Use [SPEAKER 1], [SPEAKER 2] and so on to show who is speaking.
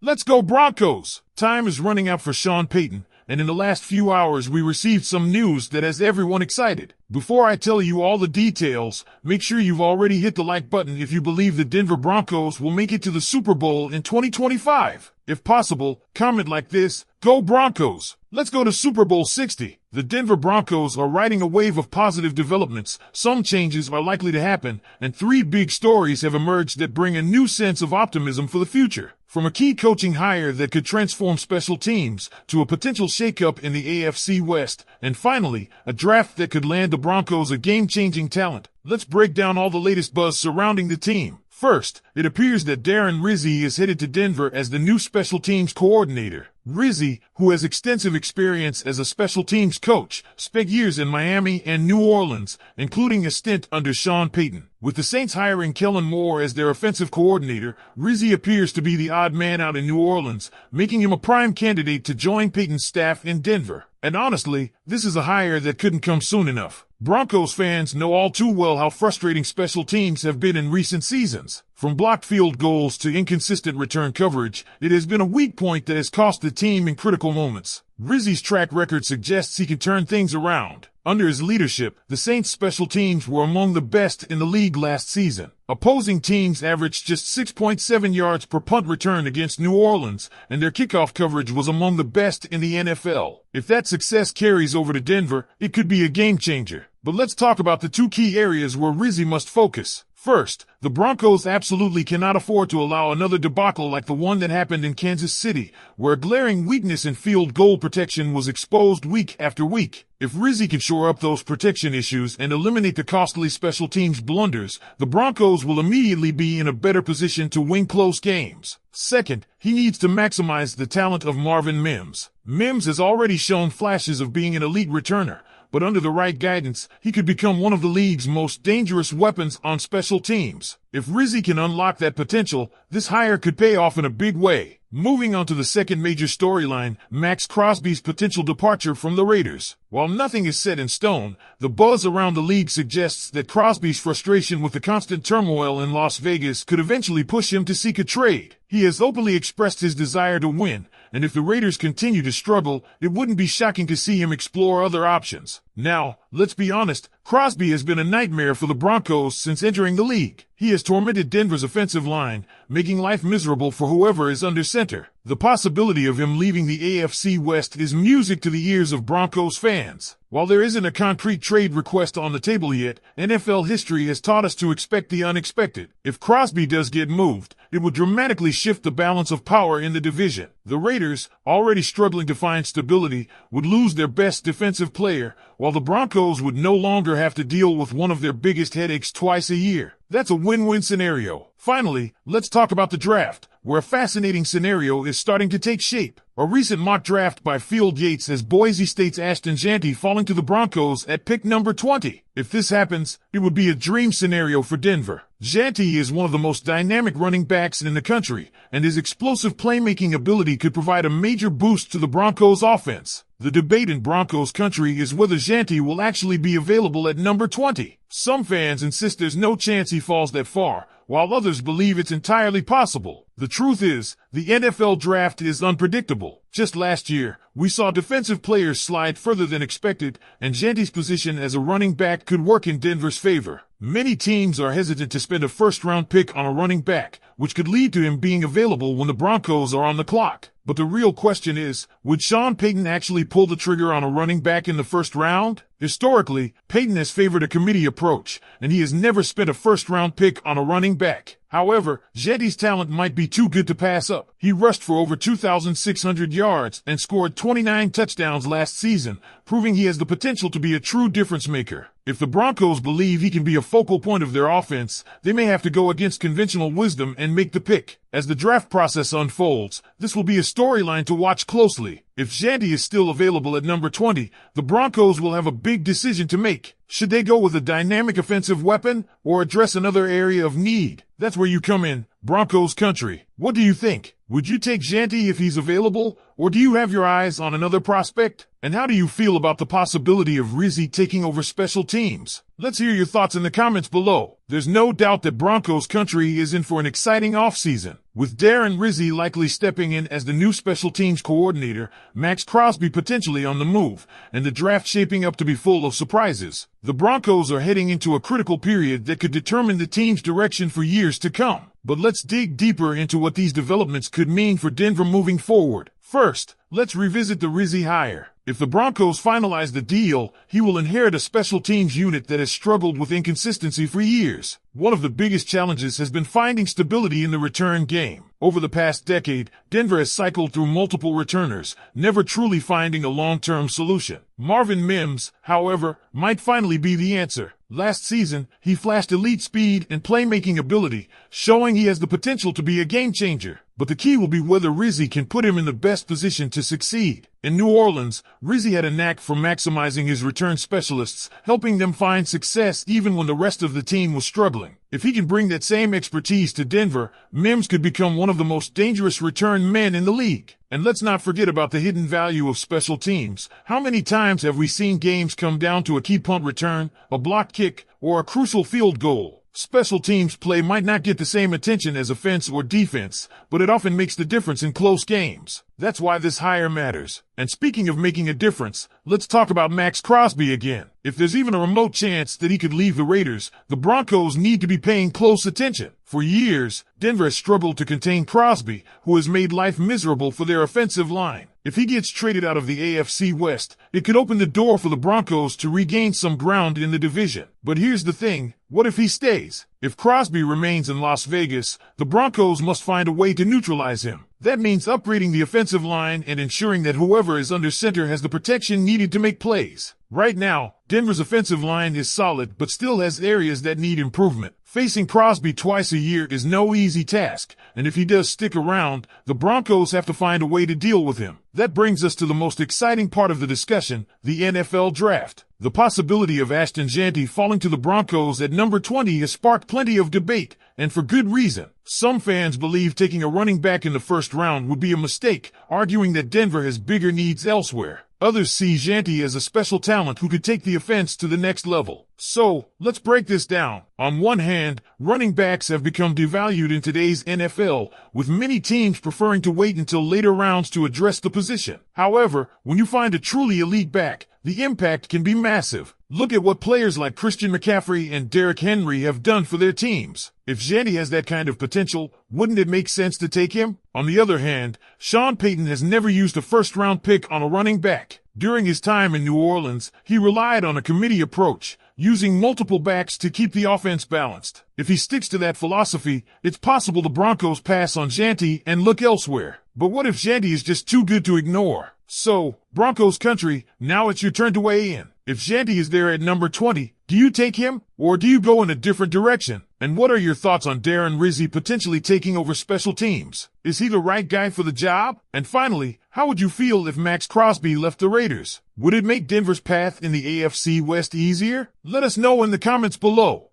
[SPEAKER 1] Let's go Broncos! Time is running out for Sean Payton, and in the last few hours we received some news that has everyone excited. Before I tell you all the details, make sure you've already hit the like button if you believe the Denver Broncos will make it to the Super Bowl in 2025. If possible, comment like this: Go Broncos! Let's go to Super Bowl 60. The Denver Broncos are riding a wave of positive developments. Some changes are likely to happen, and three big stories have emerged that bring a new sense of optimism for the future. From a key coaching hire that could transform special teams, to a potential shakeup in the AFC West, and finally, a draft that could land the Broncos a game-changing talent. Let's break down all the latest buzz surrounding the team. First, it appears that Darren Rizzi is headed to Denver as the new special teams coordinator. Rizzi, who has extensive experience as a special teams coach, spent years in Miami and New Orleans, including a stint under Sean Payton. With the Saints hiring Kellen Moore as their offensive coordinator, Rizzi appears to be the odd man out in New Orleans, making him a prime candidate to join Payton's staff in Denver. And honestly, this is a hire that couldn't come soon enough. Broncos fans know all too well how frustrating special teams have been in recent seasons. From blocked field goals to inconsistent return coverage, it has been a weak point that has cost the team in critical moments. Rizzi's track record suggests he can turn things around. Under his leadership, the Saints' special teams were among the best in the league last season. Opposing teams averaged just 6.7 yards per punt return against New Orleans, and their kickoff coverage was among the best in the NFL. If that success carries over to Denver, it could be a game changer. But let's talk about the two key areas where Rizzi must focus. First, the Broncos absolutely cannot afford to allow another debacle like the one that happened in Kansas City, where a glaring weakness in field goal protection was exposed week after week. If Rizzi can shore up those protection issues and eliminate the costly special teams blunders, the Broncos will immediately be in a better position to win close games. Second, he needs to maximize the talent of Marvin Mims. Mims has already shown flashes of being an elite returner, but under the right guidance, he could become one of the league's most dangerous weapons on special teams. If Rizzi can unlock that potential, this hire could pay off in a big way. Moving on to the second major storyline, Max Crosby's potential departure from the Raiders. While nothing is set in stone, the buzz around the league suggests that Crosby's frustration with the constant turmoil in Las Vegas could eventually push him to seek a trade. He has openly expressed his desire to win, and if the Raiders continue to struggle, it wouldn't be shocking to see him explore other options. Now, let's be honest, Crosby has been a nightmare for the Broncos since entering the league. He has tormented Denver's offensive line, making life miserable for whoever is under center. The possibility of him leaving the AFC West is music to the ears of Broncos fans. While there isn't a concrete trade request on the table yet, NFL history has taught us to expect the unexpected. If Crosby does get moved, it would dramatically shift the balance of power in the division. The Raiders, already struggling to find stability, would lose their best defensive player, while the Broncos would no longer have to deal with one of their biggest headaches twice a year. That's a win-win scenario. Finally, let's talk about the draft, where a fascinating scenario is starting to take shape. A recent mock draft by Field Yates has Boise State's Ashton Jeanty falling to the Broncos at pick number 20. If this happens, it would be a dream scenario for Denver. Jeanty is one of the most dynamic running backs in the country, and his explosive playmaking ability could provide a major boost to the Broncos' offense. The debate in Broncos country is whether Jeanty will actually be available at number 20. Some fans insist there's no chance he falls that far, while others believe it's entirely possible. The truth is, the NFL draft is unpredictable. Just last year, we saw defensive players slide further than expected, and Jeanty's position as a running back could work in Denver's favor. Many teams are hesitant to spend a first-round pick on a running back, which could lead to him being available when the Broncos are on the clock. But the real question is, would Sean Payton actually pull the trigger on a running back in the first round? Historically, Payton has favored a committee approach, and he has never spent a first-round pick on a running back. However, Jeanty's talent might be too good to pass up. He rushed for over 2,600 yards and scored 29 touchdowns last season, proving he has the potential to be a true difference maker. If the Broncos believe he can be a focal point of their offense, they may have to go against conventional wisdom and make the pick. As the draft process unfolds, this will be a storyline to watch closely. If Jeanty is still available at number 20, the Broncos will have a big decision to make. Should they go with a dynamic offensive weapon or address another area of need? That's where you come in, Broncos country. What do you think? Would you take Janty if he's available, or do you have your eyes on another prospect? And how do you feel about the possibility of Rizzi taking over special teams? Let's hear your thoughts in the comments below. There's no doubt that Broncos country is in for an exciting offseason, with Darren Rizzi likely stepping in as the new special teams coordinator, Max Crosby potentially on the move, and the draft shaping up to be full of surprises. The Broncos are heading into a critical period that could determine the team's direction for years to come. But let's dig deeper into what these developments could mean for Denver moving forward. First, let's revisit the Rizzi hire. If the Broncos finalize the deal, he will inherit a special teams unit that has struggled with inconsistency for years. One of the biggest challenges has been finding stability in the return game. Over the past decade, Denver has cycled through multiple returners, never truly finding a long-term solution. Marvin Mims, however, might finally be the answer. Last season, he flashed elite speed and playmaking ability, showing he has the potential to be a game-changer. But the key will be whether Rizzi can put him in the best position to succeed. In New Orleans, Rizzi had a knack for maximizing his return specialists, helping them find success even when the rest of the team was struggling. If he can bring that same expertise to Denver, Mims could become one of the most dangerous return men in the league. And let's not forget about the hidden value of special teams. How many times have we seen games come down to a key punt return, a blocked kick, or a crucial field goal? Special teams play might not get the same attention as offense or defense, but it often makes the difference in close games. That's why this hire matters. And speaking of making a difference, let's talk about Max Crosby again. If there's even a remote chance that he could leave the Raiders, the Broncos need to be paying close attention. For years, Denver has struggled to contain Crosby, who has made life miserable for their offensive line. If he gets traded out of the AFC West, it could open the door for the Broncos to regain some ground in the division. But here's the thing, what if he stays? If Crosby remains in Las Vegas, the Broncos must find a way to neutralize him. That means upgrading the offensive line and ensuring that whoever is under center has the protection needed to make plays. Right now, Denver's offensive line is solid but still has areas that need improvement. Facing Crosby twice a year is no easy task, and if he does stick around, the Broncos have to find a way to deal with him. That brings us to the most exciting part of the discussion, the NFL draft. The possibility of Ashton Janty falling to the Broncos at number 20 has sparked plenty of debate, and for good reason. Some fans believe taking a running back in the first round would be a mistake, arguing that Denver has bigger needs elsewhere. Others see Janty as a special talent who could take the offense to the next level. So, let's break this down. On one hand, running backs have become devalued in today's NFL, with many teams preferring to wait until later rounds to address the position. However, when you find a truly elite back, the impact can be massive. Look at what players like Christian McCaffrey and Derrick Henry have done for their teams. If Janty has that kind of potential, wouldn't it make sense to take him? On the other hand, Sean Payton has never used a first-round pick on a running back. During his time in New Orleans, he relied on a committee approach, using multiple backs to keep the offense balanced. If he sticks to that philosophy, it's possible the Broncos pass on Janty and look elsewhere. But what if Janty is just too good to ignore? So, Broncos country, now it's your turn to weigh in. If Janty is there at number 20, do you take him, or do you go in a different direction? And what are your thoughts on Darren Rizzi potentially taking over special teams? Is he the right guy for the job? And finally, how would you feel if Max Crosby left the Raiders? Would it make Denver's path in the AFC West easier? Let us know in the comments below.